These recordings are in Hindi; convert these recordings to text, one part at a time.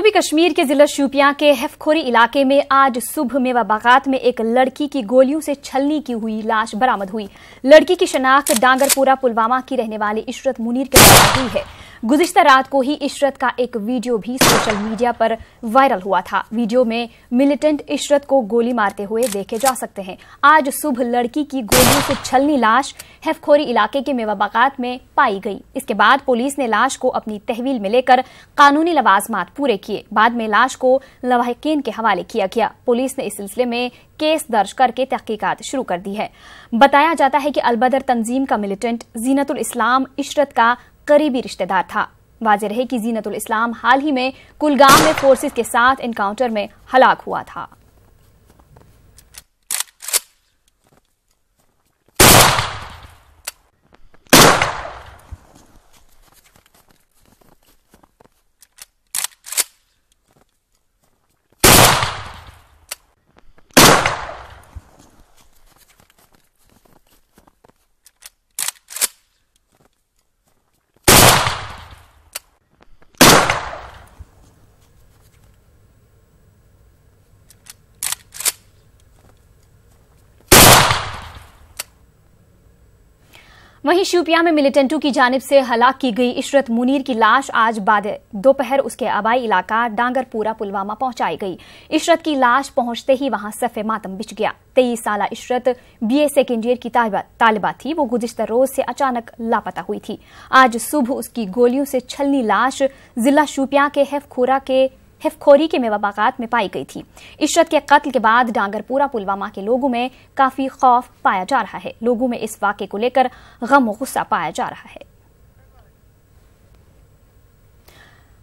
जनूबी कश्मीर के जिला शोपियां के हेफखोरी इलाके में आज सुबह मेवा बागात में एक लड़की की गोलियों से छलनी की हुई लाश बरामद हुई। लड़की की शनाख्त डांगरपुरा पुलवामा की रहने वाली इशरत मुनीर के साथ हुई है। गुज़िश्ता रात को ही इशरत का एक वीडियो भी सोशल मीडिया पर वायरल हुआ था। वीडियो में मिलिटेंट इशरत को गोली मारते हुए देखे जा सकते हैं। आज सुबह लड़की की गोलियों से छलनी लाश हेफखोरी इलाके के मेवा बागात में पाई गई। इसके बाद पुलिस ने लाश को अपनी तहवील में लेकर कानूनी लवाजमात पूरे किए। बाद में लाश को लवाहिकीन के हवाले किया गया। पुलिस ने इस सिलसिले में केस दर्ज करके तहकीकात शुरू कर दी है। बताया जाता है कि अलबदर तंजीम का मिलिटेंट जीनतुल इस्लाम इशरत का करीबी रिश्तेदार था। वाज़ेह रहे कि जीनतुल इस्लाम हाल ही में कुलगाम में फोर्सेस के साथ एनकाउंटर में हलाक हुआ था। वहीं शोपियां में मिलिटेंटों की जानिब से हलाक की गई इशरत मुनीर की लाश आज बाद दोपहर उसके आबाई इलाका डांगरपुरा पुलवामा पहुंचाई गई। इशरत की लाश पहुंचते ही वहां सफ़े मातम बिछ गया। 23 साला इशरत BA सेकेंड ईयर की तालिबा थी। वो गुज़िश्ता रोज से अचानक लापता हुई थी। आज सुबह उसकी गोलियों से छलनी लाश जिला शोपियां के हेफखोरी के मेवा बागात में पाई गई थी। इशरत के कत्ल के बाद डांगरपुरा पुलवामा के लोगों में काफी खौफ पाया जा रहा है। लोगों में इस वाक़े को लेकर गम और गुस्सा पाया जा रहा है।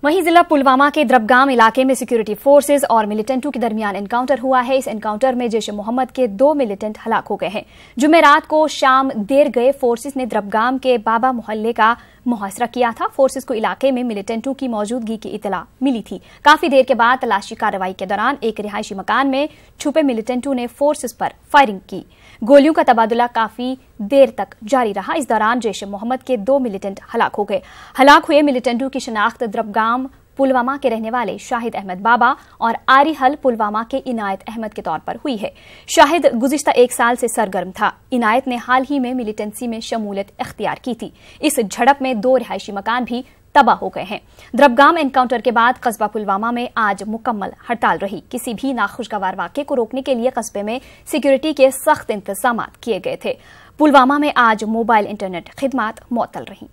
वहीं जिला पुलवामा के द्रबगाम इलाके में सिक्योरिटी फोर्सेस और मिलिटेंटों के दरमियान एनकाउंटर हुआ है। इस एनकाउंटर में जैश मोहम्मद के 2 मिलिटेंट हलाक हो गए हैं। जुमेरात को शाम देर गए फोर्सेस ने द्रबगाम के बाबा मोहल्ले का मुहासरा किया था। फोर्सेस को इलाके में मिलिटेंटों की मौजूदगी की इतला मिली थी। काफी देर के बाद तलाशी कार्रवाई के दौरान एक रिहायशी मकान में छुपे मिलिटेंटों ने फोर्सेस पर फायरिंग की। गोलियों का तबादला काफी देर तक जारी रहा। इस दौरान जैश मोहम्मद के 2 मिलिटेंट हलाक हो गए। हलाक हुए मिलिटेंटों की शनाख्त द्रबगाम पुलवामा के रहने वाले शाहिद अहमद बाबा और आरिहल पुलवामा के इनायत अहमद के तौर पर हुई है। शाहिद गुज़िश्ता 1 साल से सरगर्म था। इनायत ने हाल ही में मिलिटेंसी में शमूलियत इख्तियार की थी। इस झड़प में 2 रिहायशी मकान भी तबाह हो गए हैं। द्रबगाम एनकाउंटर के बाद कस्बा पुलवामा में आज मुकम्मल हड़ताल रही। किसी भी नाखुशगवार वाक़े को रोकने के लिए कस्बे में सिक्योरिटी के सख्त इंतजाम किए गए थे। पुलवामा में आज मोबाइल इंटरनेट खिदमात मुअत्तल रही।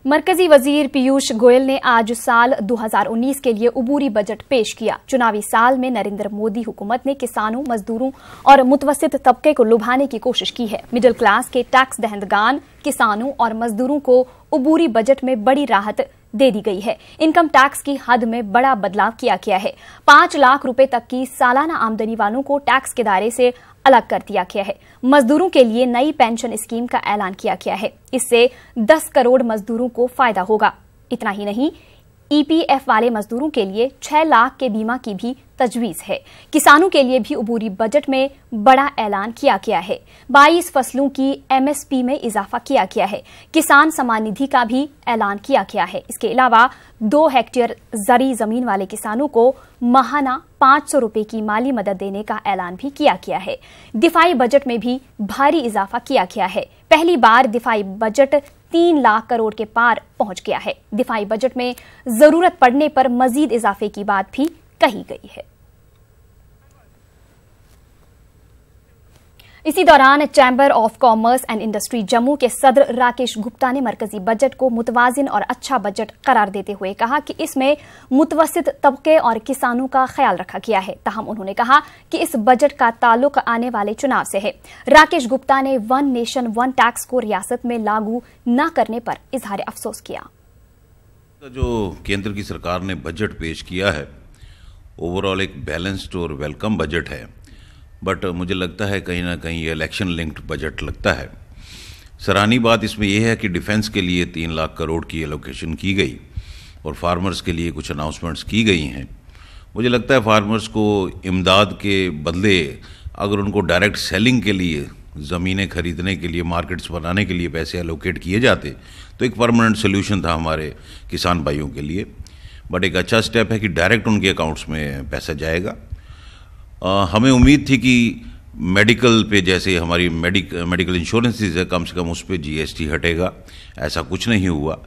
मरकजी वजीर पीयूष गोयल ने आज साल 2019 के लिए उबूरी बजट पेश किया। चुनावी साल में नरेंद्र मोदी हुकूमत ने किसानों, मजदूरों और मुतवस्सित तबके को लुभाने की कोशिश की है। मिडिल क्लास के टैक्स दहंदगान, किसानों और मजदूरों को उबूरी बजट में बड़ी राहत दे दी गई है। इनकम टैक्स की हद में बड़ा बदलाव किया गया है। 5 लाख रुपए तक की सालाना आमदनी वालों को टैक्स के दायरे से अलग कर दिया गया है। मजदूरों के लिए नई पेंशन स्कीम का ऐलान किया गया है। इससे 10 करोड़ मजदूरों को फायदा होगा। इतना ही नहीं, EPF वाले मजदूरों के लिए 6 लाख के बीमा की भी तजवीज है। किसानों के लिए भी उबूरी बजट में बड़ा ऐलान किया गया है। 22 फसलों की MSP में इजाफा किया गया है। किसान सम्मान निधि का भी ऐलान किया गया है। इसके अलावा 2 हेक्टेयर जरी जमीन वाले किसानों को माहाना 500 रुपए की माली मदद देने का ऐलान भी किया गया है। दिफाई बजट में भी भारी इजाफा किया गया है। पहली बार दिफाई बजट 3 लाख करोड़ के पार पहुंच गया है। दिफाई बजट में जरूरत पड़ने पर मजीद इजाफे की बात भी कही गई है। इसी दौरान chamber of commerce and industry Jammu के सदर राकेश गुप्ता ने मरकजी बजट को मुतवाजिन और अच्छा बजट करार देते हुए कहा कि इसमें मुतवस्सित तबके और किसानों का ख्याल रखा गया है। ताहम उन्होंने कहा कि इस बजट का ताल्लुक आने वाले चुनाव से है। राकेश गुप्ता ने 1 नेशन 1 टैक्स को रियासत में लागू न करने पर इजहार अफसोस किया। जो केंद्र की सरकार ने बजट पेश किया है, ओवरऑल एक बैलेंस्ड और वेलकम बजट है। बट मुझे लगता है कहीं ना कहीं ये इलेक्शन लिंक्ड बजट लगता है। सराहनीय बात इसमें यह है कि डिफेंस के लिए 3 लाख करोड़ की एलोकेशन की गई और फार्मर्स के लिए कुछ अनाउंसमेंट्स की गई हैं। मुझे लगता है फार्मर्स को इमदाद के बदले अगर उनको डायरेक्ट सेलिंग के लिए ज़मीनें खरीदने के लिए, मार्केट्स बनाने के लिए पैसे एलोकेट किए जाते तो एक परमानेंट सोल्यूशन था हमारे किसान भाइयों के लिए। बट एक अच्छा स्टेप है कि डायरेक्ट उनके अकाउंट्स में पैसा जाएगा। हमें उम्मीद थी कि मेडिकल पे, जैसे हमारी मेडिकल इंश्योरेंसेस है, कम से कम उस पर GST हटेगा। ऐसा कुछ नहीं हुआ।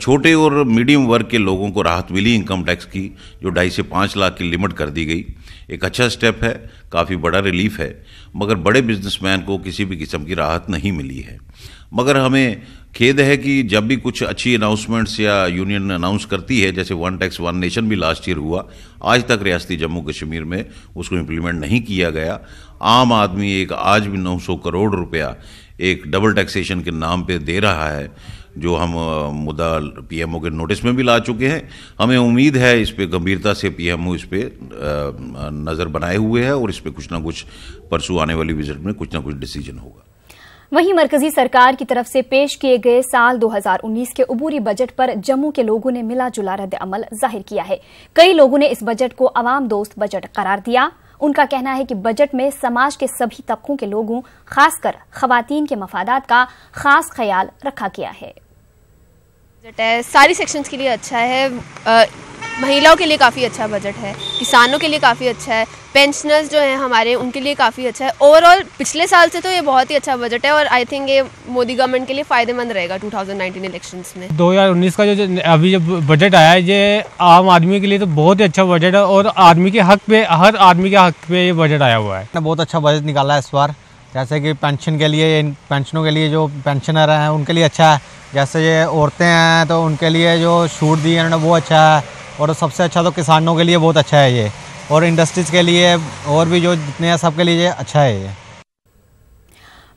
छोटे और मीडियम वर्ग के लोगों को राहत मिली इनकम टैक्स की, जो 2.5 से 5 लाख की लिमिट कर दी गई। एक अच्छा स्टेप है, काफ़ी बड़ा रिलीफ है। मगर बड़े बिजनेसमैन को किसी भी किस्म की राहत नहीं मिली है। मगर हमें खेद है कि जब भी कुछ अच्छी अनाउंसमेंट्स या यूनियन अनाउंस करती है, जैसे वन टैक्स वन नेशन भी लास्ट ईयर हुआ, आज तक रियासती जम्मू कश्मीर में उसको इम्प्लीमेंट नहीं किया गया। आम आदमी एक आज भी 900 करोड़ रुपया एक डबल टैक्सेशन के नाम पे दे रहा है, जो हम मुद्दा PMO के नोटिस में भी ला चुके हैं। हमें उम्मीद है इस पे गंभीरता से PMO इस पे नज़र बनाए हुए है और इस पे कुछ ना कुछ परसों आने वाली विजिट में कुछ ना कुछ डिसीजन होगा। वहीं मरकजी सरकार की तरफ से पेश किए गए साल 2019 के उबूरी बजट पर जम्मू के लोगों ने मिला जुला रद्द अमल जाहिर किया है। कई लोगों ने इस बजट को अवाम दोस्त बजट करार दिया। उनका कहना है कि बजट में समाज के सभी तबकों के लोगों, खासकर खवातीन के मफादात का खास ख्याल रखा गया है। बजट है सारी सेक्शंस के लिए अच्छा है, महिलाओं के लिए काफ़ी अच्छा बजट है, किसानों के लिए काफ़ी अच्छा है, पेंशनर्स जो हैं हमारे उनके लिए काफ़ी अच्छा है। ओवरऑल पिछले साल से तो ये बहुत ही अच्छा बजट है और आई थिंक ये मोदी गवर्नमेंट के लिए फ़ायदेमंद रहेगा 2019 इलेक्शंस में। 2019 का जो अभी जो बजट आया है, ये आम आदमी के लिए तो बहुत ही अच्छा बजट है और आदमी के हक पे, हर आदमी के हक पे ये बजट आया हुआ है। बहुत अच्छा बजट निकाला है इस बार। जैसे कि पेंशन के लिए, पेंशनों के लिए जो पेंशनर हैं उनके लिए अच्छा है। जैसे ये औरतें हैं तो उनके लिए जो छूट दी है उन्होंने वो अच्छा है। और सबसे अच्छा तो किसानों के लिए बहुत अच्छा है ये, और इंडस्ट्रीज़ के लिए और भी जो जितने हैं सबके लिए अच्छा है ये।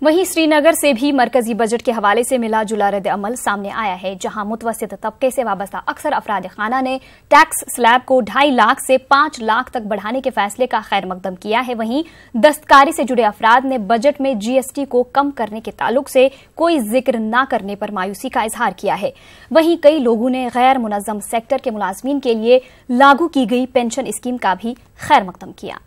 वहीं श्रीनगर से भी मरकजी बजट के हवाले से मिला जुला रद्द अमल सामने आया है, जहां मुतवस्सित तबके से वाबस्ता अक्सर अफराद खाना ने टैक्स स्लैब को 2.5 लाख से 5 लाख तक बढ़ाने के फैसले का खैर मकदम किया है। वहीं दस्तकारी से जुड़े अफराद ने बजट में GST को कम करने के ताल्लुक से कोई जिक्र न करने पर मायूसी का इजहार किया है। वहीं कई लोगों ने गैर मुनज़्ज़म सेक्टर के मुलाजमीन के लिए लागू की गई पेंशन स्कीम का भी खैर मकदम किया।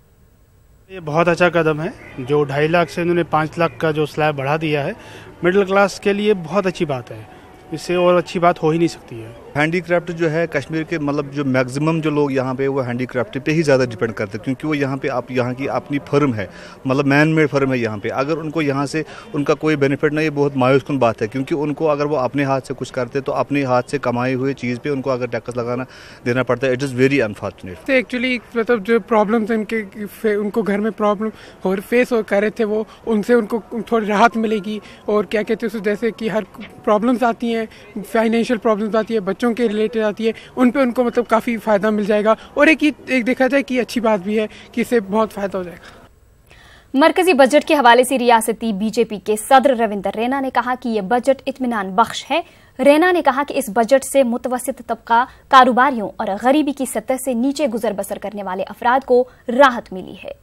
ये बहुत अच्छा कदम है जो 2.5 लाख से उन्होंने 5 लाख का जो स्लैब बढ़ा दिया है। मिडिल क्लास के लिए बहुत अच्छी बात है, इससे और अच्छी बात हो ही नहीं सकती है। हैंडीक्राफ्ट जो है कश्मीर के, मतलब जो मैक्सिमम जो लोग यहाँ पे वो हैंडीक्राफ्ट पे ही ज़्यादा डिपेंड करते हैं, क्योंकि वो यहाँ पे आप यहाँ की अपनी फर्म है, मतलब मैन मेड फर्म है यहाँ पे। अगर उनको यहाँ से उनका कोई बेनिफिट नहीं, बहुत मायूसकुन बात है, क्योंकि उनको अगर वो अपने हाथ से कुछ करते तो अपने हाथ से कमाई हुई चीज़ पे उनको अगर टैक्स लगाना देना पड़ता है। It is very unfortunate. Actually मतलब जो प्रॉब्लम्स इनके उनको घर में प्रॉब्लम और फेस कर रहे थे, वो उनसे उनको थोड़ी राहत मिलेगी। और क्या कहते हैं, जैसे कि हर प्रॉब्लम्स आती हैं, फाइनेंशियल प्रॉब्लम्स आती है, बच्चों के रिलेटेड आती है, उन पे उनको मतलब काफ़ी फ़ायदा मिल जाएगा। और एक देखा जाए कि अच्छी बात भी है कि इससे बहुत फ़ायदा हो जाएगा। मरकजी बजट के हवाले से रियासती BJP के सदर रविंदर रैना ने कहा कि यह बजट इत्मीनान बख्श है। रैना ने कहा कि इस बजट से मुतवस्सित तबका, कारोबारियों और गरीबी की सतह से नीचे गुजर बसर करने वाले अफराद को राहत मिली है।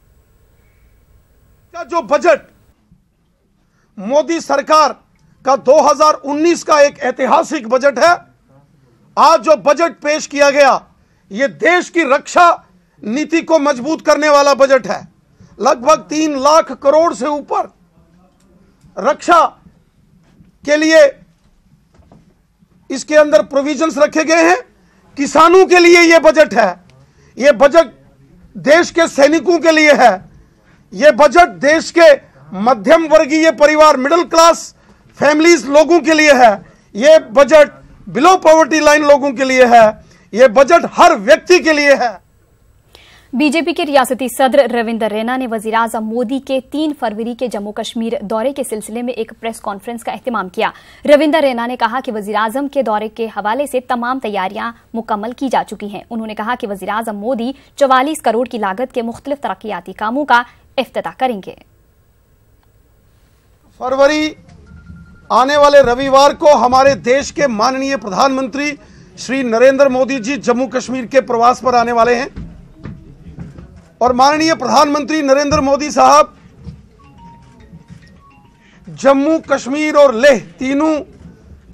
जो बजट मोदी सरकार का 2019 का एक ऐतिहासिक बजट है। आज जो बजट पेश किया गया, यह देश की रक्षा नीति को मजबूत करने वाला बजट है। लगभग 3 लाख करोड़ से ऊपर रक्षा के लिए इसके अंदर प्रोविजंस रखे गए हैं। किसानों के लिए यह बजट है। यह बजट देश के सैनिकों के लिए है। यह बजट देश के मध्यम वर्गीय परिवार, मिडिल क्लास फैमिलीज लोगों के लिए है। यह बजट बिलो पॉवर्टी लाइन लोगों के लिए है। यह बजट हर व्यक्ति के लिए है। बीजेपी के रियासती सदर रविंदर रैना ने वज़ीर-ए-आज़म मोदी के 3 फरवरी के जम्मू कश्मीर दौरे के सिलसिले में एक प्रेस कॉन्फ्रेंस का एहतमाम किया। रविंदर रैना ने कहा कि वज़ीर-ए-आज़म के दौरे के हवाले से तमाम तैयारियां मुकम्मल की जा चुकी हैं। उन्होंने कहा कि वज़ीर-ए-आज़म मोदी 44 करोड़ की लागत के मुख्तलिफ तरक्याती कामों का इफ्तिताह करेंगे। फरवरी आने वाले रविवार को हमारे देश के माननीय प्रधानमंत्री श्री नरेंद्र मोदी जी जम्मू कश्मीर के प्रवास पर आने वाले हैं और माननीय प्रधानमंत्री नरेंद्र मोदी साहब जम्मू कश्मीर और लेह तीनों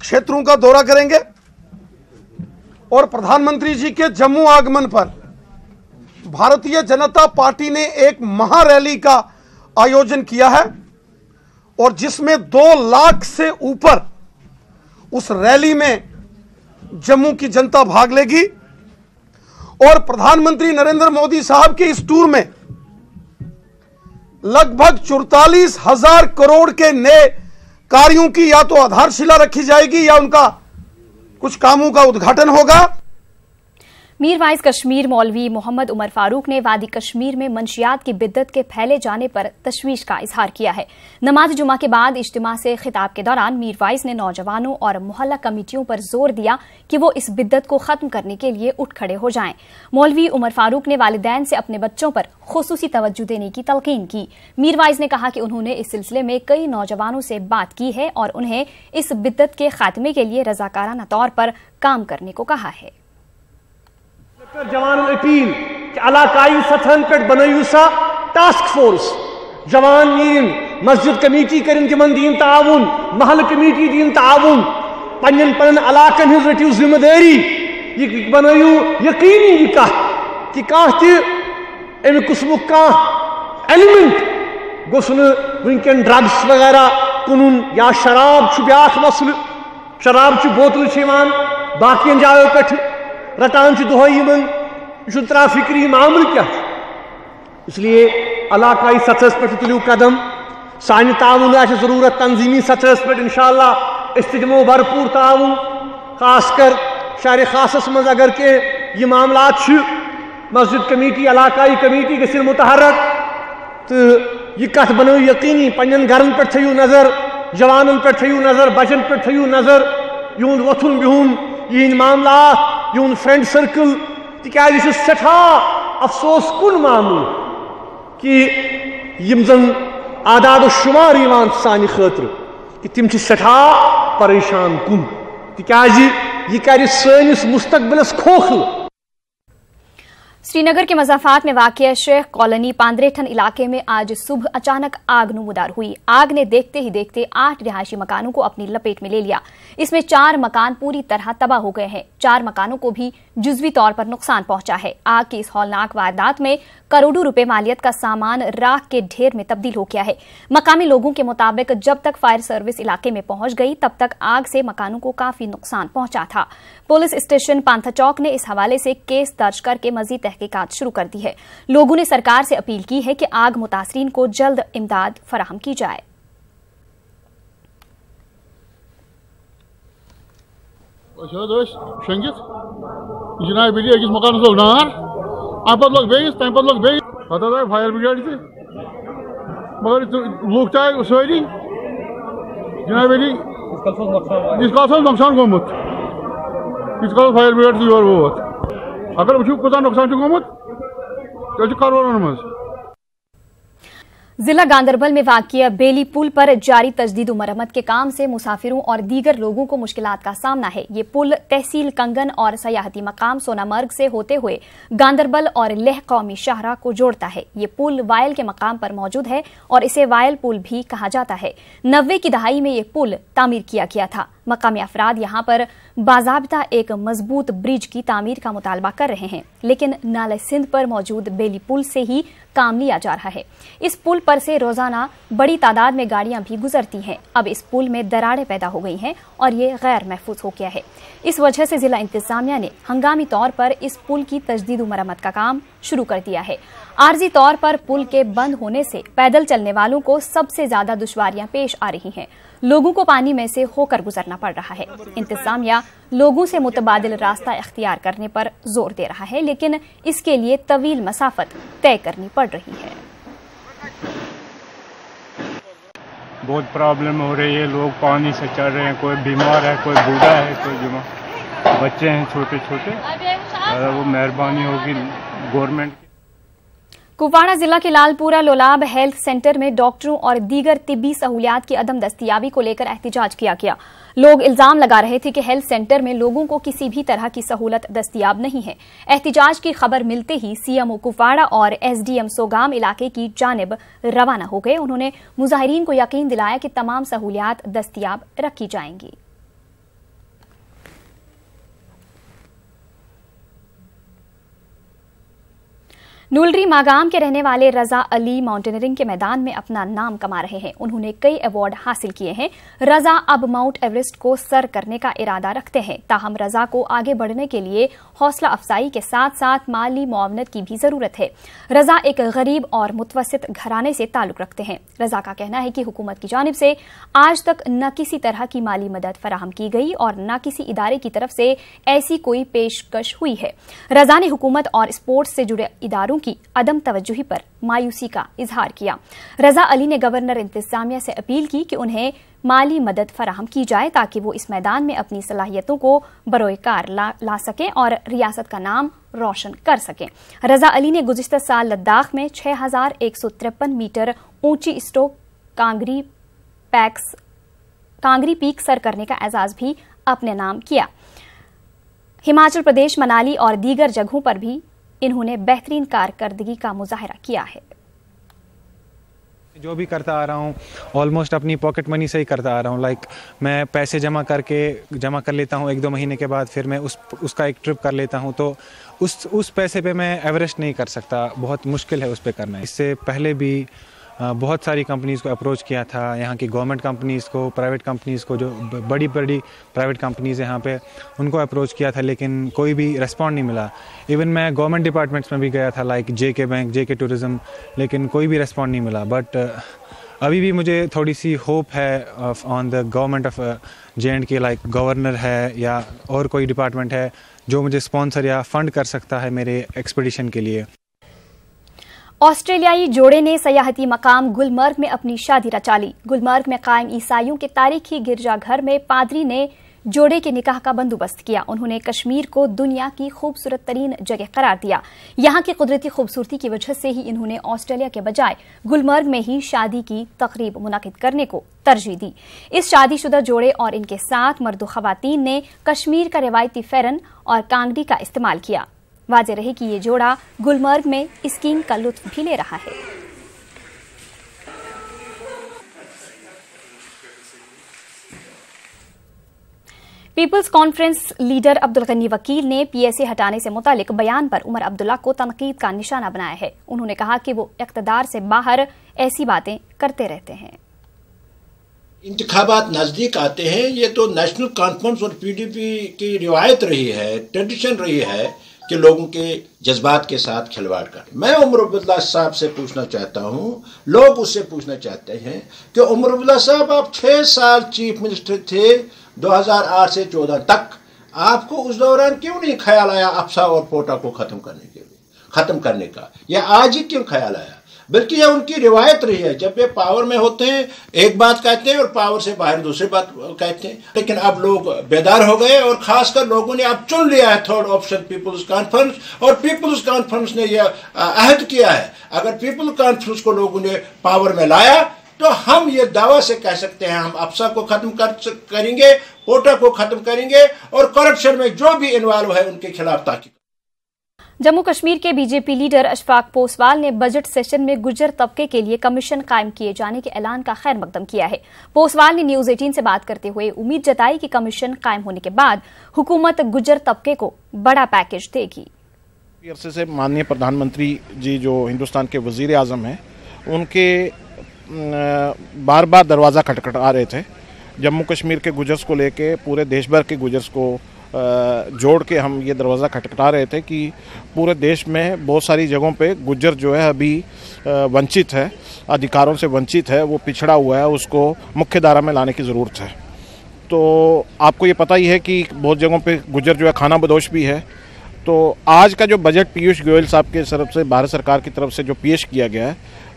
क्षेत्रों का दौरा करेंगे। और प्रधानमंत्री जी के जम्मू आगमन पर भारतीय जनता पार्टी ने एक महारैली का आयोजन किया है। और जिसमें 2 लाख से ऊपर उस रैली में जम्मू की जनता भाग लेगी और प्रधानमंत्री नरेंद्र मोदी साहब के इस टूर में लगभग 44,000 करोड़ के नए कार्यों की या तो आधारशिला रखी जाएगी या उनका कुछ कामों का उद्घाटन होगा। मीरवाइज कश्मीर मौलवी मोहम्मद उमर फारूक ने वादी कश्मीर में मंशियात की बिद्दत के फैले जाने पर तशवीश का इजहार किया है। नमाज जुमा के बाद इज्तिमा से खिताब के दौरान मीरवाइज ने नौजवानों और मोहल्ला कमेटियों पर जोर दिया कि वो इस बिद्दत को खत्म करने के लिए उठ खड़े हो जाएं। मौलवी उमर फारूक ने वालिदैन से अपने बच्चों पर खुसूसी तवज्जो देने की तलकीन की। मीरवाइज ने कहा कि उन्होंने इस सिलसिले में कई नौजवानों से बात की है और उन्हें इस बिद्दत के खात्मे के लिए रजाकाराना तौर पर काम करने को कहा है। जवान अपील कि इलाकाई सतहन पे बनयू सा टास्क फोर्स, जवान नीन मस्जिद कमेटी करें तिमन दीन ताउन, महल कमेटी दीन ताउन, पन्न पन्न इलाकन हिज रटियो जिम्मेदारी, ये बनयू यकीनी यह कह कि अमि कुसमुक कह एलिमेंट गोस वनकन ड्रग्स वगैरह कुन या शराब ब्याख मसल, शराब बोतल बाकियन जायों पे रटान दुहन त्राफिक्री मामल क्या, इसलिए इलाकाई सतह पे तुलियो कदम। सानि ताउन जरूरत तंजीमी सतह पे इंशाअल्लाह इस्तिदमो भरपूर ताउन, खासकर शहर खासस मज अगर के ये मामला मस्जिद कमेटी इलाकाई कमेटी गसिन मुतहरक तो यह कथ बनो यकीनी पन्न घरन पे थयू नजर, जवानन पे थयू नजर, बचन पे थयू नजर, यून वथुन बिहुन यह मामला यून फ्रेंड सर्कल तिकाज सठा अफसोस कुन मामल कि यम जन आदाद शुमार सानि खतर कि तिम सठा परेशान कुन, तिकाज यह कर सनिस मुस्तकबिलस खोखल। श्रीनगर के मजाफात में वाक़िया शेख कॉलोनी पांद्रेठन इलाके में आज सुबह अचानक आग नुमुदार हुई। आग ने देखते ही देखते 8 रिहायशी मकानों को अपनी लपेट में ले लिया। इसमें 4 मकान पूरी तरह तबाह हो गए हैं। 4 मकानों को भी जुज़वी तौर पर नुकसान पहुंचा है। आग की इस हौलनाक वारदात में करोड़ों रुपए मालियत का सामान राख के ढेर में तब्दील हो गया है। मकामी लोगों के मुताबिक जब तक फायर सर्विस इलाके में पहुंच गई तब तक आग से मकानों को काफी नुकसान पहुंचा था। पुलिस स्टेशन पांथा चौक ने इस हवाले से केस दर्ज करके मजीद तहकीकात शुरू कर दी है। लोगों ने सरकार से अपील की है कि आग मुतासरीन को जल्द इमदाद फराहम की जाए। जनाब बिजली अकिस मकान लोग नार आप लोग बेस तम पे लोग बेस पता है फायर ब्रिगेड से मगर लूक चाहे सारी जनाब बिजली इसका नुकसान गोमुत इसका फायर ब्रिगेड योर वोत अगर वो कूत नुकसान गोमुत तो करोड़न मज। जिला गांदरबल में वाक़िया बेली पुल पर जारी तजदीद मरम्मत के काम से मुसाफिरों और दीगर लोगों को मुश्किलात का सामना है। ये पुल तहसील कंगन और सयाहती मकाम सोनामर्ग से होते हुए गांदरबल और लेह कौमी शाहरा को जोड़ता है। ये पुल वायल के मकाम पर मौजूद है और इसे वायल पुल भी कहा जाता है। 90 की दहाई में ये पुल तामीर किया गया था। मकामी अफराद यहाँ पर बाज़ाब्ता एक मजबूत ब्रिज की तामीर का मुतालबा कर रहे हैं, लेकिन नाले सिंध पर मौजूद बेली पुल से ही काम लिया जा रहा है। इस पुल पर से रोजाना बड़ी तादाद में गाड़ियां भी गुजरती हैं। अब इस पुल में दरारें पैदा हो गई हैं और ये गैर महफूज हो गया है। इस वजह से जिला इंतजामिया ने हंगामी तौर पर इस पुल की तजदीद मरम्मत का काम शुरू कर दिया है। आर्जी तौर पर पुल के बंद होने से पैदल चलने वालों को सबसे ज्यादा दुश्वारियां पेश आ रही हैं। लोगों को पानी में से होकर गुजरना पड़ रहा है। इंतजामिया लोगों से मुतबादिल रास्ता इख्तियार करने पर जोर दे रहा है, लेकिन इसके लिए तवील मसाफत तय करनी पड़ रही है। बहुत प्रॉब्लम हो रही है, लोग पानी से चल रहे हैं, कोई बीमार है, कोई बूढ़ा है, कोई बच्चे हैं छोटे छोटे। वो मेहरबानी होगी गवर्नमेंट। कुपवाड़ा जिला के लालपुरा लोलाब हेल्थ सेंटर में डॉक्टरों और दीगर तिब्बी सहूलियात की अदम दस्तियाबी को लेकर एहतिजाज किया गया। लोग इल्जाम लगा रहे थे कि हेल्थ सेंटर में लोगों को किसी भी तरह की सहूलत दस्तियाब नहीं है। एहतिजाज की खबर मिलते ही सीएमओ कुपवाड़ा और एसडीएम सोगाम इलाके की जानिब रवाना हो गए। उन्होंने मुजाहिरीन को यकीन दिलाया कि तमाम सहूलियात दस्तियाब रखी जाएंगी। नूलरी मागाम के रहने वाले रजा अली माउंटेनियरिंग के मैदान में अपना नाम कमा रहे हैं। उन्होंने कई अवार्ड हासिल किए हैं। रजा अब माउंट एवरेस्ट को सर करने का इरादा रखते हैं। ताहम रजा को आगे बढ़ने के लिए हौसला अफजाई के साथ साथ माली मुआवनत की भी जरूरत है। रजा एक गरीब और मुतवस्सित घराने से ताल्लुक रखते हैं। रजा का कहना है कि हुकूमत की जानिब से आज तक न किसी तरह की माली मदद फराहम की गई और न किसी इदारे की तरफ से ऐसी कोई पेशकश हुई है। रजा ने हुकूमत और स्पोर्ट्स से जुड़े इदारों की अदम तवज्जुही पर मायूसी का इजहार किया। रजा अली ने गवर्नर इंतजामिया से अपील की कि उन्हें माली मदद फराहम की जाए ताकि वो इस मैदान में अपनी सलाहियतों को बरोएकार ला सकें और रियासत का नाम रोशन कर सकें। रजा अली ने गुज़िश्ता साल लद्दाख में 6153 मीटर ऊंची स्टोक कांगरी पीक सर करने का एजाज भी अपने नाम किया। हिमाचल प्रदेश, मनाली और दीगर जगहों पर भी इन्होंने बेहतरीन कारकर्दगी का मुजाहरा किया है। जो भी करता आ रहा हूँ ऑलमोस्ट अपनी पॉकेट मनी से ही करता आ रहा हूँ। मैं पैसे जमा कर लेता हूँ 1-2 महीने के बाद, फिर मैं उसका एक ट्रिप कर लेता हूँ। तो उस पैसे पे मैं एवरेस्ट नहीं कर सकता, बहुत मुश्किल है उस पे करना। इससे पहले भी बहुत सारी कंपनीज़ को अप्रोच किया था, यहाँ की गवर्नमेंट कंपनीज़ को, प्राइवेट कंपनीज़ को, जो बड़ी प्राइवेट कंपनीज़ यहाँ पे, उनको अप्रोच किया था, लेकिन कोई भी रिस्पॉन्ड नहीं मिला। इवन मैं गवर्नमेंट डिपार्टमेंट्स में भी गया था, like JK bank, JK tourism, लेकिन कोई भी रिस्पॉन्ड नहीं मिला। बट अभी भी मुझे थोड़ी सी होप है on the government of J&K, like governor है या और कोई डिपार्टमेंट है जो मुझे स्पॉन्सर या फंड कर सकता है मेरे एक्सपीडिशन के लिए। ऑस्ट्रेलियाई जोड़े ने सयाहती मकाम गुलमर्ग में अपनी शादी रचा ली। गुलमर्ग में कायम ईसाइयों के तारीखी गिरजाघर में पादरी ने जोड़े के निकाह का बंदोबस्त किया। उन्होंने कश्मीर को दुनिया की खूबसूरत तरीन जगह करार दिया। यहाँ की कुदरती खूबसूरती की वजह से ही इन्होंने ऑस्ट्रेलिया के बजाय गुलमर्ग में ही शादी की तकरीब मुनाकिद करने को तरजीह दी। इस शादीशुदा जोड़े और इनके साथ मर्द खवातीन ने कश्मीर का रिवायती फेरन और कांगड़ी का इस्तेमाल किया। वाज़ेह रहे कि ये जोड़ा गुलमर्ग में स्कीइंग का लुत्फ भी ले रहा है। People's conference leader Abdul Ghani Vakil ने PSA हटाने से मुतालिक बयान पर उमर अब्दुल्ला को तनकीद का निशाना बनाया है। उन्होंने कहा कि वो इक़्तिदार से बाहर ऐसी बातें करते रहते हैं। इंतखाबात नज़दीक आते हैं, ये तो नेशनल कॉन्फ्रेंस और PDP की रिवायत रही है, ट्रेडिशन रही है कि लोगों के जज्बात के साथ खिलवाड़ कर। मैं उमर अब्दुल्ला साहब से पूछना चाहता हूँ, लोग उससे पूछना चाहते हैं कि उमर अब्दुल्ला साहब, आप 6 साल चीफ मिनिस्टर थे 2008 से 14 तक, आपको उस दौरान क्यों नहीं ख्याल आया अफसा और पोटा को खत्म करने का, या आज ही क्यों ख्याल आया? बल्कि यह उनकी रिवायत रही है, जब वे पावर में होते हैं एक बात कहते हैं और पावर से बाहर दूसरी बात कहते हैं। लेकिन अब लोग बेदार हो गए और खासकर लोगों ने अब चुन लिया है थर्ड ऑप्शन पीपल्स कॉन्फ्रेंस, और पीपल्स कॉन्फ्रेंस ने यह अहद किया है, अगर पीपल्स कॉन्फ्रेंस को लोगों ने पावर में लाया तो हम ये दावा से कह सकते हैं हम अफसा को खत्म करेंगे, पोटा को खत्म करेंगे और करप्शन में जो भी इन्वॉल्व है उनके खिलाफ ताकि। जम्मू कश्मीर के बीजेपी लीडर अशफाक पोसवाल ने बजट सेशन में गुज्जर तबके के लिए कमीशन कायम किए जाने के ऐलान का खैर मकदम किया है। पोसवाल ने न्यूज 18 से बात करते हुए उम्मीद जताई कि कमीशन कायम होने के बाद हुकूमत गुज्जर तबके को बड़ा पैकेज देगी। अरसे से माननीय प्रधानमंत्री जी जो हिंदुस्तान के वजीर आजम हैं, उनके बार बार दरवाज़ा खटखटा रहे थे। जम्मू कश्मीर के गुजर्स को लेके पूरे देश भर के गुजर्स को जोड़ के हम ये दरवाज़ा खटखटा रहे थे कि पूरे देश में बहुत सारी जगहों पे गुज्जर जो है अभी वंचित है, अधिकारों से वंचित है, वो पिछड़ा हुआ है, उसको मुख्य धारा में लाने की ज़रूरत है। तो आपको ये पता ही है कि बहुत जगहों पे गुज्जर जो है खाना बदोश भी है। तो आज का जो बजट पीयूष गोयल साहब के तरफ से, भारत सरकार की तरफ से जो पेश किया गया है,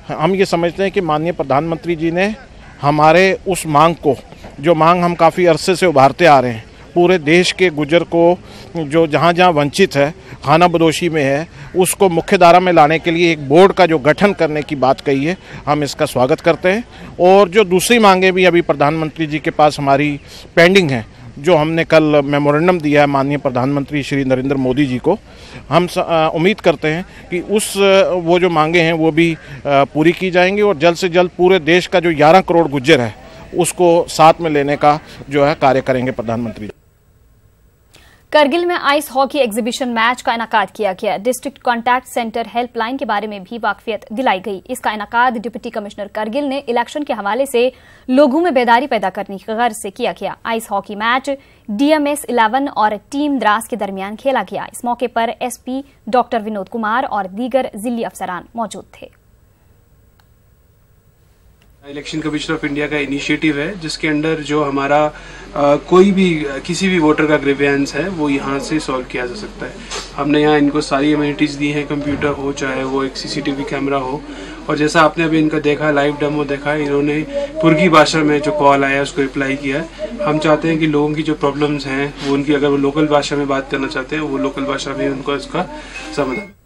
हम ये समझते हैं कि माननीय प्रधानमंत्री जी ने हमारे उस मांग को, जो मांग हम काफ़ी अरसे से उभारते आ रहे हैं, पूरे देश के गुज्जर को जो जहाँ जहाँ वंचित है, खाना बदोशी में है, उसको मुख्य धारा में लाने के लिए एक बोर्ड का जो गठन करने की बात कही है, हम इसका स्वागत करते हैं। और जो दूसरी मांगें भी अभी प्रधानमंत्री जी के पास हमारी पेंडिंग हैं, जो हमने कल मेमोरेंडम दिया है माननीय प्रधानमंत्री श्री नरेंद्र मोदी जी को, हम उम्मीद करते हैं कि वो जो मांगे हैं वो भी पूरी की जाएंगी और जल्द से जल्द पूरे देश का जो 11 करोड़ गुज्जर है उसको साथ में लेने का जो है कार्य करेंगे प्रधानमंत्री। करगिल में आइस हॉकी एग्जीबिशन मैच का इनाकाद किया गया। डिस्ट्रिक्ट कॉन्टैक्ट सेंटर हेल्पलाइन के बारे में भी वाकफियत दिलाई गई। इसका इनाकाद डिप्टी कमिश्नर करगिल ने इलेक्शन के हवाले से लोगों में बेदारी पैदा करने की गर्ज से किया गया। आइस हॉकी मैच DMS 11 और टीम द्रास के दरमियान खेला गया। इस मौके पर SP डॉक्टर विनोद कुमार और दीगर जिली अफसरान मौजूद थे। इलेक्शन कमीशन ऑफ इंडिया का इनिशिएटिव है जिसके अंडर जो हमारा कोई भी किसी भी वोटर का ग्रीवेंस है वो यहाँ से सॉल्व किया जा सकता है। हमने यहाँ इनको सारी एमिनिटीज़ दी हैं, कंप्यूटर हो चाहे वो एक CCTV कैमरा हो, और जैसा आपने अभी इनका देखा लाइव डेमो देखा, इन्होंने पुर्गी भाषा में जो कॉल आया उसको रिप्लाई किया है। हम चाहते हैं कि लोगों की जो प्रॉब्लम्स हैं वो उनकी अगर वो लोकल भाषा में बात करना चाहते हैं वो लोकल भाषा में उनको इसका समाधान